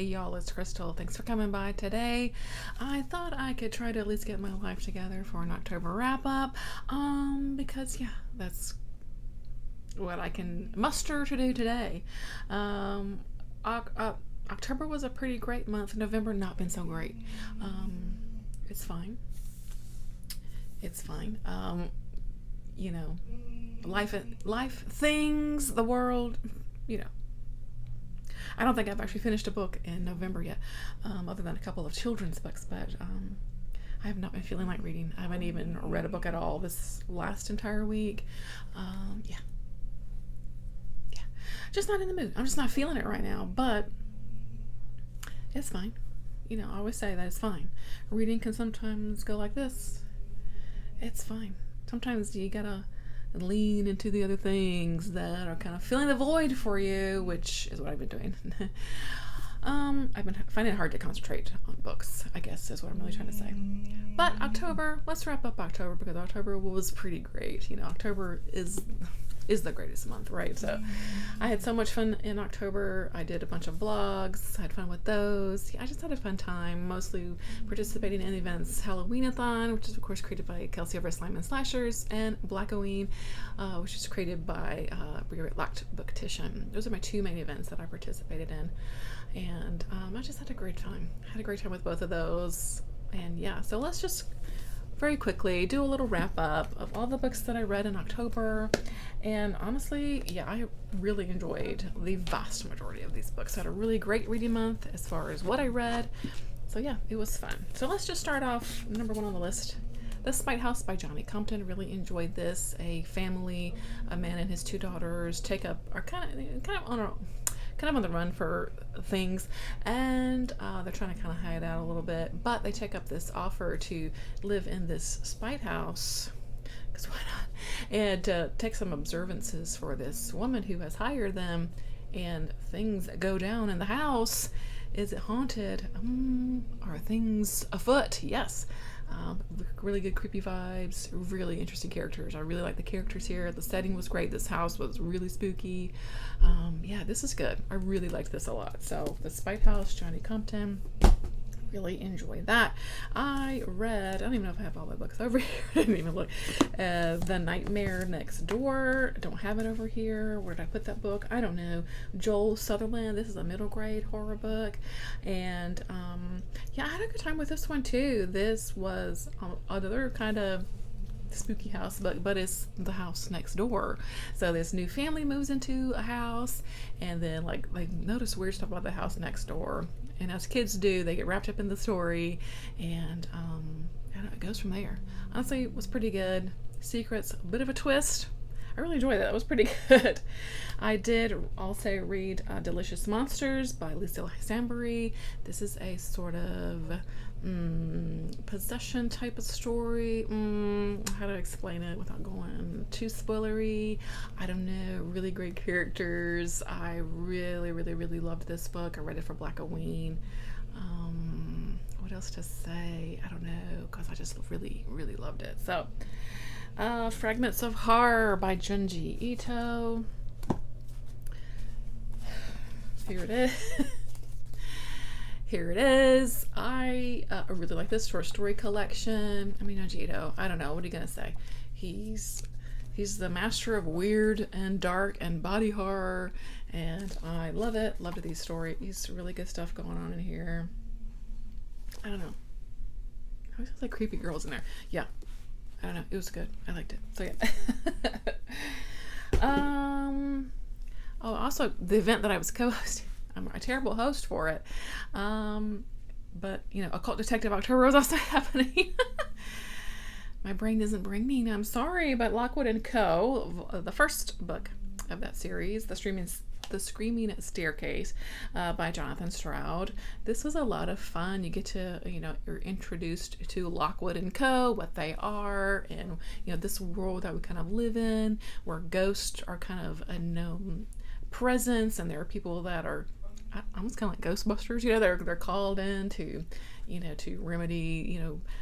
Hey y'all, it's Crystal. Thanks for coming by today. I thought I could try to at least get my life together for an October wrap up. Because yeah, that's what I can muster to do today. October was a pretty great month. November not been so great. It's fine. It's fine. You know, life things, the world, you know. I don't think I've actually finished a book in November yet, other than a couple of children's books, but I have not been feeling like reading. I haven't even read a book at all this last entire week. Yeah. Just not in the mood. I'm just not feeling it right now, but it's fine. You know, I always say that it's fine. Reading can sometimes go like this. It's fine. Sometimes you gotta lean into the other things that are kind of filling the void for you, which is what I've been doing. I've been finding it hard to concentrate on books, I guess is what I'm really trying to say. But October, let's wrap up October, because October was pretty great. You know, October is the greatest month, right? So I had so much fun in October. I did a bunch of vlogs. I had fun with those. Yeah, I just had a fun time, mostly participating in events. Halloween-a-thon, which is of course created by Kelsey over Slime and Slashers, and Blackoween, which is created by Locked Booktition. Those are my two main events that I participated in, and I just had a great time. I had a great time with both of those. And yeah, so let's just very quickly do a little wrap up of all the books that I read in October. And honestly, yeah, I really enjoyed the vast majority of these books. I had a really great reading month as far as what I read. So yeah, it was fun. So let's just start off number one on the list. The Spite House by Johnny Compton. Really enjoyed this. A family, a man and his two daughters are kind of on the run for things, and they're trying to kind of hide out a little bit, but they take up this offer to live in this spite house, because why not, and take some observances for this woman who has hired them, and things that go down in the house. Is it haunted? Are things afoot? Yes. Really good creepy vibes, really interesting characters. I really like the characters here. The setting was great. This house was really spooky. Yeah, this is good. I really liked this a lot. So The Spite House, Johnny Compton. Really enjoyed that. I don't even know if I have all my books over here. I didn't even look. The Nightmare Next Door. Don't have it over here. Where did I put that book? I don't know. Joel Sutherland. This is a middle grade horror book. And yeah, I had a good time with this one too. This was another kind of spooky house, but it's the house next door. So this new family moves into a house, and then like notice weird stuff about the house next door. And as kids do, they get wrapped up in the story, and I don't know, it goes from there. Honestly, it was pretty good. Secrets, a bit of a twist. I really enjoyed that. It was pretty good. I did also read Delicious Monsters by Liselle Sambury. This is a sort of possession type of story. How to explain it without going too spoilery? I don't know. Really great characters. I really, really, really loved this book. I read it for Blackoween. What else to say? I don't know, because I just really, really loved it. So, Fragments of Horror by Junji Ito. Here it is. Here it is. I really like this short story collection. I mean, Junji Ito, I don't know. What are you going to say? He's the master of weird and dark and body horror, and I love it. Loved these stories. Really good stuff going on in here. I don't know. I always have like creepy girls in there. Yeah. I don't know. It was good. I liked it. So yeah. Also the event that I was co-hosting. I'm a terrible host for it. But you know, Occult Detective October was also happening. My brain isn't bringing. I'm sorry, but Lockwood and Co. The first book of that series, The Screaming Staircase by Johnathan Stroud. This was a lot of fun. You get to, you're introduced to Lockwood and Co., what they are, and, this world that we kind of live in, where ghosts are kind of a known presence, and there are people that are almost kind of like Ghostbusters, they're called in to, to remedy,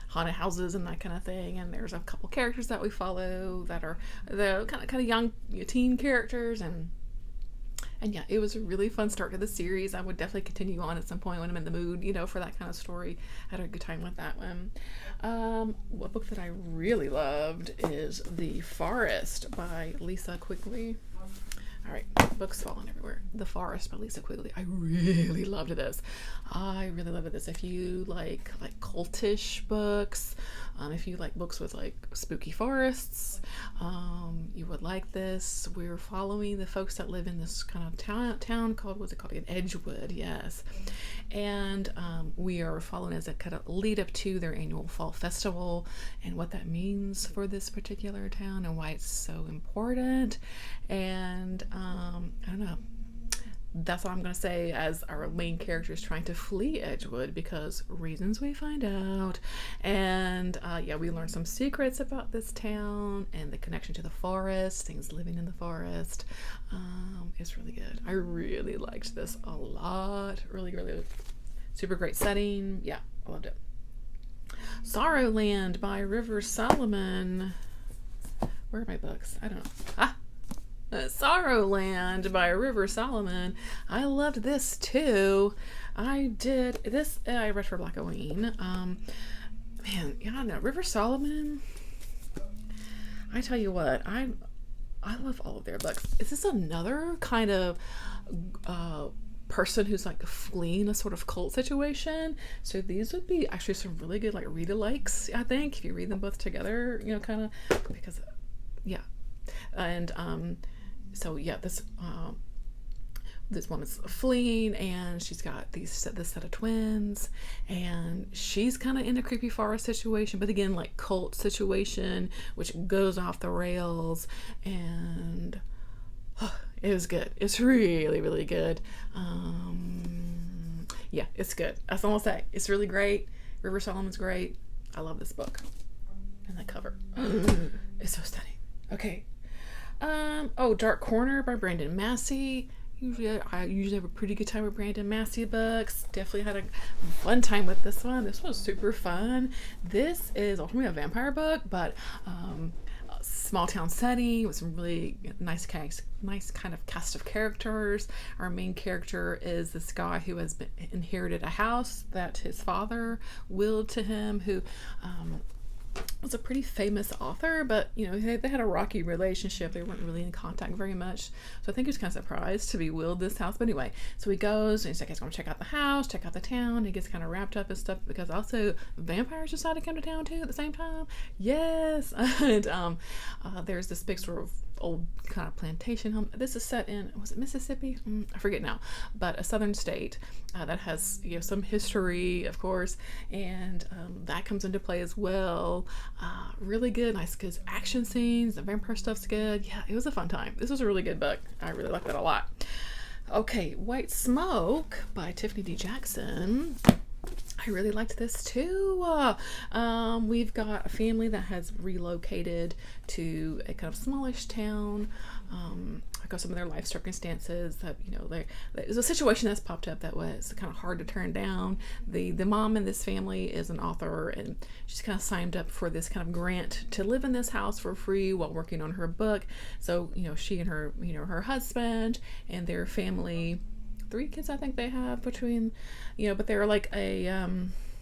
haunted houses and that kind of thing. And there's a couple characters that we follow that are the kind of young teen characters, and And yeah, it was a really fun start to the series. I would definitely continue on at some point when I'm in the mood, for that kind of story. I had a good time with that one. What book that I really loved is The Forest by Lisa Quigley. All right, books falling everywhere. The Forest by Lisa Quigley. I really loved this. If you like cultish books, if you like books with like spooky forests, you would like this. We're following the folks that live in this kind of town called, what's it called? Edgewood, yes. And we are following as a kind of lead up to their annual fall festival and what that means for this particular town and why it's so important. And I don't know. That's all I'm going to say, as our main character is trying to flee Edgewood because reasons we find out. And we learn some secrets about this town and the connection to the forest, things living in the forest. It's really good. I really liked this a lot. Really, really super great setting. Yeah, I loved it. Sorrowland by River Solomon. Where are my books? I don't know. Sorrowland by River Solomon. I loved this too. I did this. I read for Halloween. River Solomon. I tell you what, I love all of their books. Is this another kind of person who's like fleeing a sort of cult situation? So these would be actually some really good like read-alikes, I think, if you read them both together. Kind of because, yeah, and this woman's fleeing and she's got this set of twins and she's kind of in a creepy forest situation, but again, like cult situation, which goes off the rails. And it was good. It's really, really good. It's good. That's all I'll say. It's really great. River Solomon's great. I love this book. And that cover. It's so stunning. Okay. Dark Corner by Brandon Massey. I usually have a pretty good time with Brandon Massey books. Definitely had a fun time with this one. This was super fun. This is ultimately a vampire book, but a small town setting with some really nice kind of cast of characters. Our main character is this guy who has inherited a house that his father willed to him, who was a pretty famous author, but they had a rocky relationship. They weren't really in contact very much, so I think he was kind of surprised to be willed this house. But anyway, so he goes and he's like, he's going to check out the house, check out the town. He gets kind of wrapped up in stuff because also vampires decide to come to town too at the same time. Yes. And there's this big sort of old kind of plantation home. This is set in, was it Mississippi? I forget now, but a southern state that has some history, of course, and that comes into play as well. Really good, nice, good action scenes. The vampire stuff's good. Yeah, it was a fun time. This was a really good book. I really liked that a lot. Okay, White Smoke by Tiffany D. Jackson. I really liked this too. We've got a family that has relocated to a kind of smallish town. Because some of their life circumstances that there's a situation that's popped up that was kind of hard to turn down. The mom in this family is an author, and she's kind of signed up for this kind of grant to live in this house for free while working on her book. So she and her her husband and their family, 3 kids I think they have between, but they're like a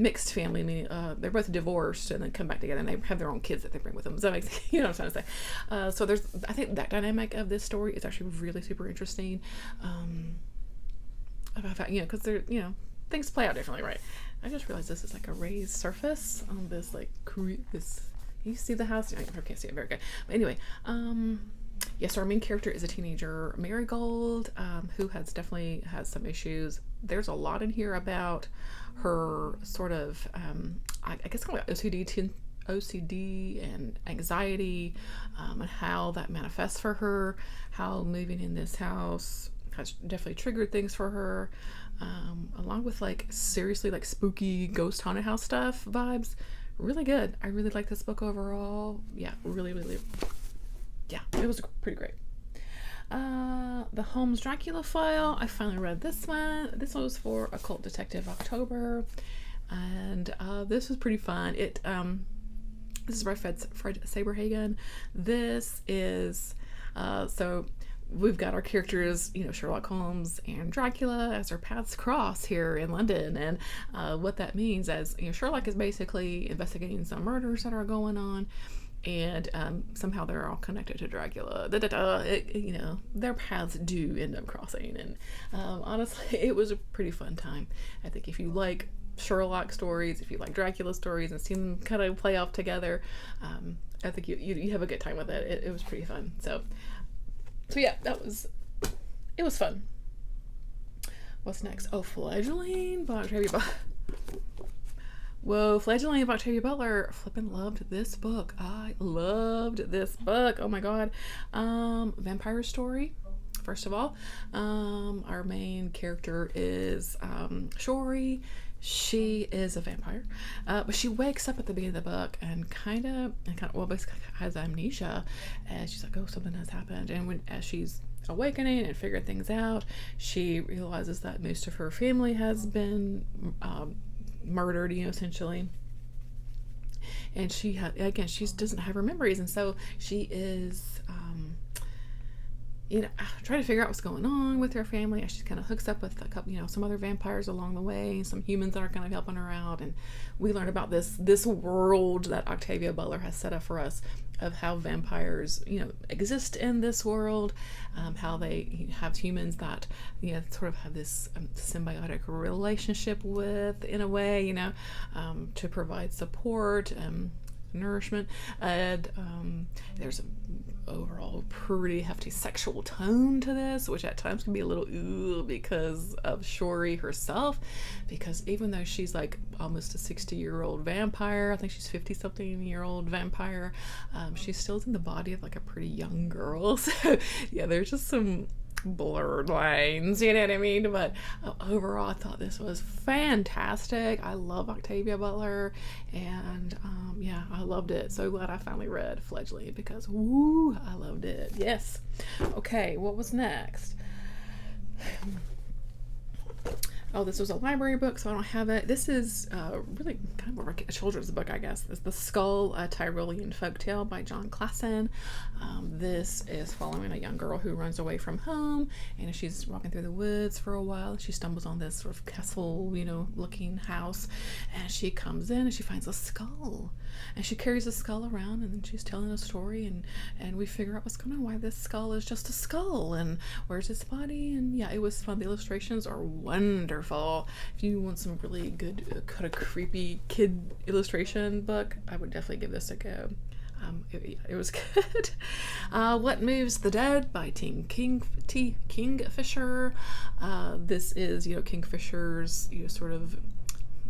mixed family, meaning they're both divorced and then come back together, and they have their own kids that they bring with them. So that makes what I'm trying to say. So I think that dynamic of this story is actually really super interesting. About because they're things play out differently, right? I just realized this is like a raised surface on this this. Can you see the house? I can't see it very good. But anyway, yes, our main character is a teenager, Marigold, who definitely has some issues. There's a lot in here about her sort of, I guess, kind of OCD and anxiety, and how that manifests for her, how moving in this house has definitely triggered things for her, along with seriously spooky ghost haunted house stuff vibes. Really good. I really like this book overall. Yeah, really, really. Yeah, it was pretty great. The Holmes Dracula file. I finally read this one. This one was for Occult Detective October, and this was pretty fun. This is by Fred Saberhagen. This is so we've got our characters, Sherlock Holmes and Dracula, as their paths cross here in London, and what that means as Sherlock is basically investigating some murders that are going on, and somehow they're all connected to Dracula. Their paths do end up crossing, and honestly, it was a pretty fun time. I think if you like Sherlock stories, if you like Dracula stories, and see them kind of play off together, I think you have a good time with it. It was pretty fun. So yeah, it was fun. What's next? Oh, Fledgling by Octavia Butler. Whoa, Fledgling by Octavia Butler. Flippin' loved this book. I loved this book. Oh my god. Vampire story. First of all, our main character is Shory. She is a vampire, but she wakes up at the beginning of the book and basically has amnesia, and she's like, oh, something has happened. And as she's awakening and figuring things out, she realizes that most of her family has been murdered, essentially. And she doesn't have her memories, and so she is trying to figure out what's going on with her family. She kind of hooks up with a couple, some other vampires along the way, some humans that are kind of helping her out, and we learn about this world that Octavia Butler has set up for us of how vampires, exist in this world, how they have humans that, sort of have this symbiotic relationship with, in a way, to provide support, nourishment, and there's an overall pretty hefty sexual tone to this, which at times can be a little because of Shory herself, because even though she's like almost a 60-year-old vampire, I think she's 50-something-year-old vampire, she still's in the body of like a pretty young girl. So yeah, there's just some blurred lines, you know what I mean? But overall, I thought this was fantastic. I love Octavia Butler, and yeah, I loved it. So glad I finally read Fledgling, because woo, I loved it. Yes. Okay, what was next? Oh, this was a library book, so I don't have it. This is really kind of more like a children's book, I guess. It's The Skull, a Tyrolean Folktale by John Klassen. This is following a young girl who runs away from home, and as she's walking through the woods for a while, she stumbles on this sort of castle, looking house, and she comes in and she finds a skull. And she carries the skull around, and then she's telling a story, and we figure out what's going on, why this skull is just a skull, and where's its body. And yeah, it was fun. The illustrations are wonderful. If you want some really good kind of creepy kid illustration book, I would definitely give this a go. It was good. What Moves the Dead by Kingfisher. This is Kingfisher's sort of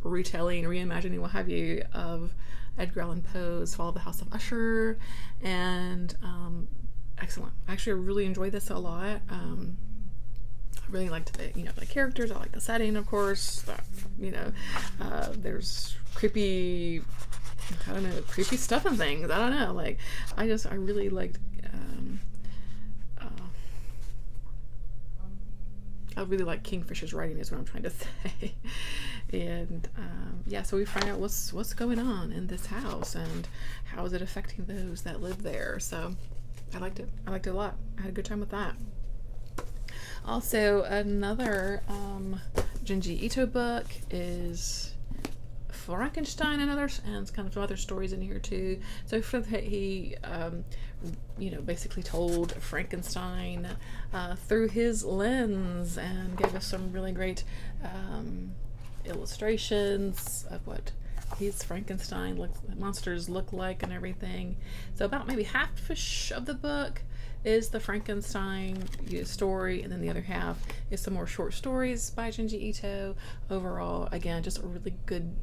retelling, reimagining, what have you, of Edgar Allan Poe's Fall of the House of Usher, and excellent. Actually, I really enjoyed this a lot. I really liked the characters. I like the setting, of course. There's creepy stuff and things. I don't know. Like, I really liked. I really like Kingfisher's writing, is what I'm trying to say. And yeah, so we find out what's going on in this house and how is it affecting those that live there. So I liked it. I liked it a lot. I had a good time with that. Also, another Junji Ito book is Frankenstein, and it's kind of some other stories in here too. So he basically told Frankenstein through his lens, and gave us some really great illustrations of what his Frankenstein monsters look like and everything. So about maybe half-ish of the book is the Frankenstein story, and then the other half is some more short stories by Junji Ito. Overall, again, just a really good.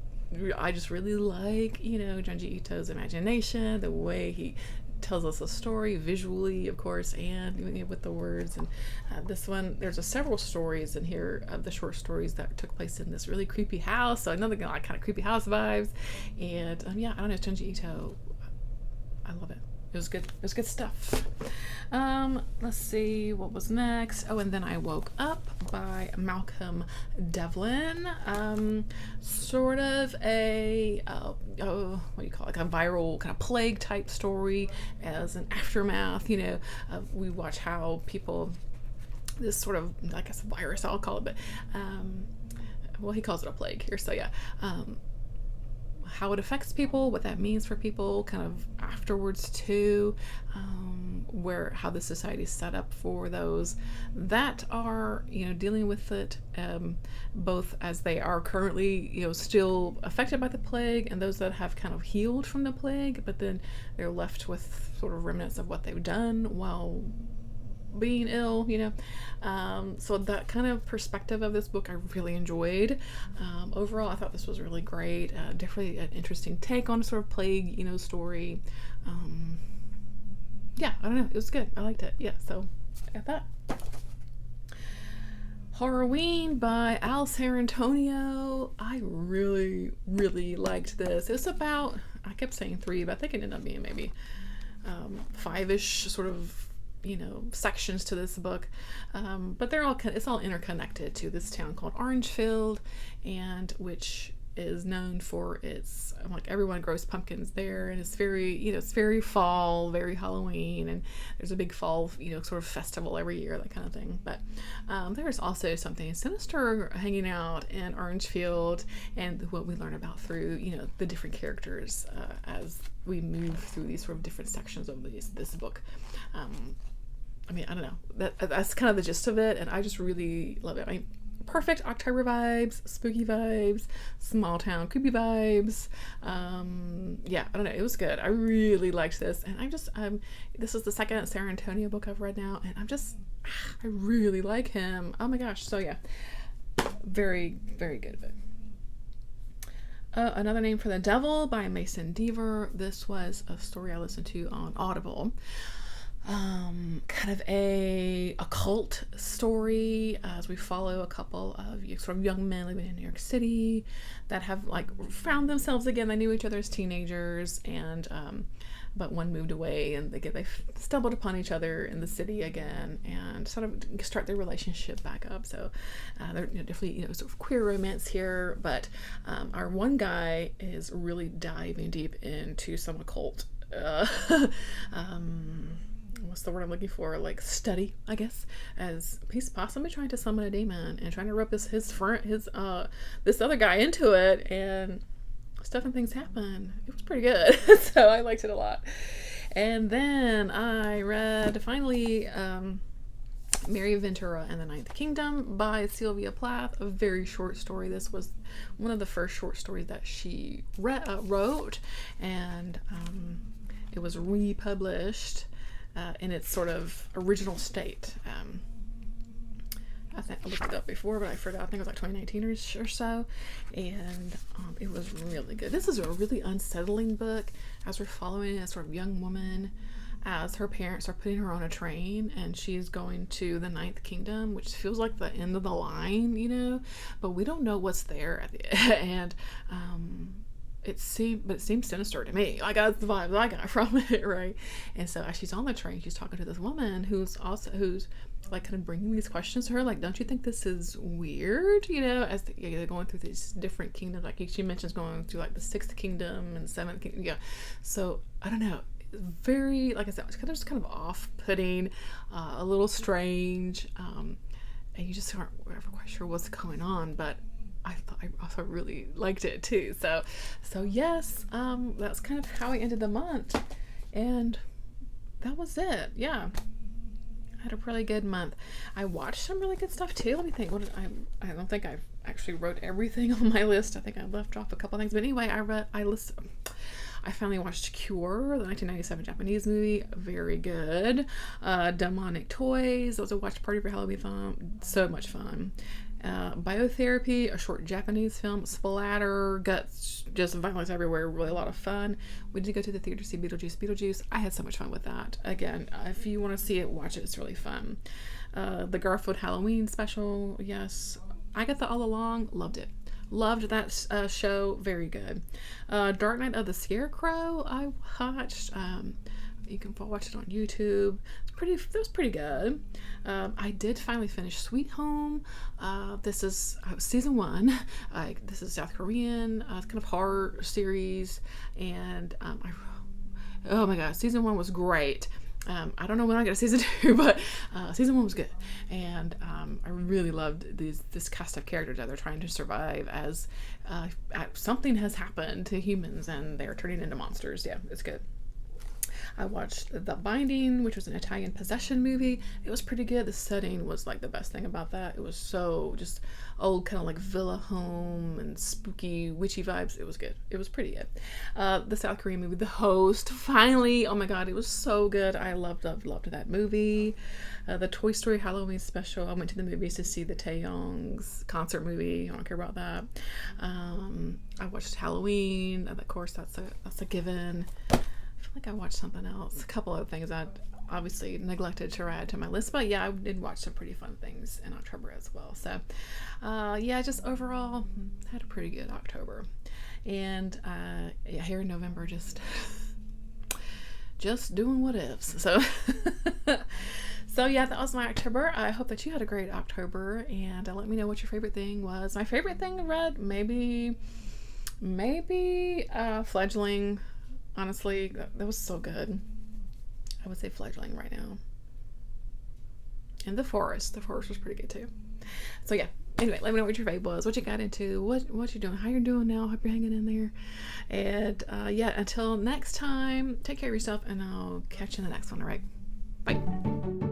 I just really like, Junji Ito's imagination, the way he tells us a story visually, of course, and with the words. And this one, there's several stories in here of the short stories that took place in this really creepy house. So another kind of creepy house vibes. And yeah, I don't know, Junji Ito, I love it. It was good. It was good stuff. Let's see what was next. Oh, and then I Woke Up by Malcolm Devlin. Sort of a what do you call it? Like a viral kind of plague type story as an aftermath. We watch how people, this sort of, I guess, virus I'll call it, but well, he calls it a plague here. So yeah. How it affects people, what that means for people kind of afterwards too, how the society is set up for those that are dealing with it, both as they are currently still affected by the plague, and those that have kind of healed from the plague, but then they're left with sort of remnants of what they've done while being ill, so that kind of perspective of this book I really enjoyed. Overall, I thought this was really great. Definitely an interesting take on a sort of plague, sarstory. Yeah, I don't know, it was good. I liked it. Yeah, so I got that. Horrorween by Al Sarrantonio. I really, really liked this. It was about, I kept saying 3, but I think it ended up being maybe 5-ish sort of sections to this book, but it's all interconnected to this town called Orangefield, and which is known for its, like, everyone grows pumpkins there, and it's very it's very fall, very Halloween, and there's a big fall sort of festival every year, that kind of thing. But there's also something sinister hanging out in Orangefield, and what we learn about through the different characters as we move through these sort of different sections of this book. I don't know. That's kind of the gist of it, and I just really love it. Perfect October vibes, spooky vibes, small town creepy vibes. Yeah, I don't know. It was good. I really liked this, and this is the second Sarrantonio book I've read now, and I really like him. Oh my gosh. So yeah, very, very good book. Another Name for the Devil by Mason Deaver. This was a story I listened to on Audible. Kind of a occult story as we follow a couple of sort of young men living in New York City that have found themselves again. They knew each other as teenagers, and but one moved away, and they stumbled upon each other in the city again and sort of start their relationship back up. So they're definitely sort of queer romance here, but our one guy is really diving deep into some occult what's the word I'm looking for? Study, I guess, as he's possibly trying to summon a demon and trying to rope this other guy into it, and stuff and things happen. It was pretty good. So I liked it a lot. And then I read finally Mary Ventura and the Ninth Kingdom by Sylvia Plath, a very short story. This was one of the first short stories that she wrote, and it was republished in its sort of original state. I think I looked it up before, but I forgot. I think it was like 2019 or so, and it was really good. This is a really unsettling book as we're following a sort of young woman as her parents are putting her on a train, and she's going to the Ninth Kingdom, which feels like the end of the line, but we don't know what's there at the end. It seemed sinister to me. That's the vibe that I got from it, right? And so as she's on the train, she's talking to this woman who's kind of bringing these questions to her, don't you think this is weird? As they're going through these different kingdoms. She mentions going through the Sixth Kingdom and Seventh Kingdom. Yeah. So I don't know. Very, like I said, it's kind of off-putting, a little strange, and you just aren't ever quite sure what's going on, but I also really liked it too. So yes, that's kind of how I ended the month, and that was it. Yeah, I had a really good month. I watched some really good stuff too. Let me think. I don't think I've actually wrote everything on my list. I think I left off a couple things. But anyway, I finally watched Cure, the 1997 Japanese movie. Very good. Demonic Toys. It was a watch party for Halloween fun. So much fun. Biotherapy, a short Japanese film. Splatter, guts, just violence everywhere. Really a lot of fun. We did go to the theater to see Beetlejuice. I had so much fun with that. Again, if you want to see it, watch it. It's really fun. The Garfield Halloween special. Yes. Agatha All Along. Loved it. Loved that show. Very good. Dark Night of the Scarecrow. I watched. You can watch it on YouTube. That was pretty good. I did finally finish Sweet Home. This is season 1. This is South Korean kind of horror series, and oh my god, season 1 was great. I don't know when I get a season 2, but season 1 was good, and I really loved this cast of characters that they're trying to survive as something has happened to humans and they're turning into monsters. Yeah, it's good. I watched The Binding, which was an Italian possession movie. It was pretty good. The setting was like the best thing about that. It was so just old, kind of like villa home and spooky, witchy vibes. It was good. It was pretty good. The South Korean movie, The Host, finally. Oh my god, it was so good. I loved that movie. The Toy Story Halloween special. I went to the movies to see the Taeyong's concert movie. I don't care about that. I watched Halloween. Of course, that's a given. I think I watched something else. A couple of things I obviously neglected to add to my list, but yeah, I did watch some pretty fun things in October as well. So yeah, just overall had a pretty good October, and yeah, here in November just doing what ifs. So so yeah, that was my October. I hope that you had a great October, and let me know what your favorite thing was. My favorite thing I read, maybe Fledgling. Honestly, that was so good. I would say Fledgling right now. And The Forest. The Forest was pretty good too. So yeah. Anyway, let me know what your fave was, what you got into, what you're doing, how you're doing now. Hope you're hanging in there. And yeah, until next time, take care of yourself, and I'll catch you in the next one. All right. Bye.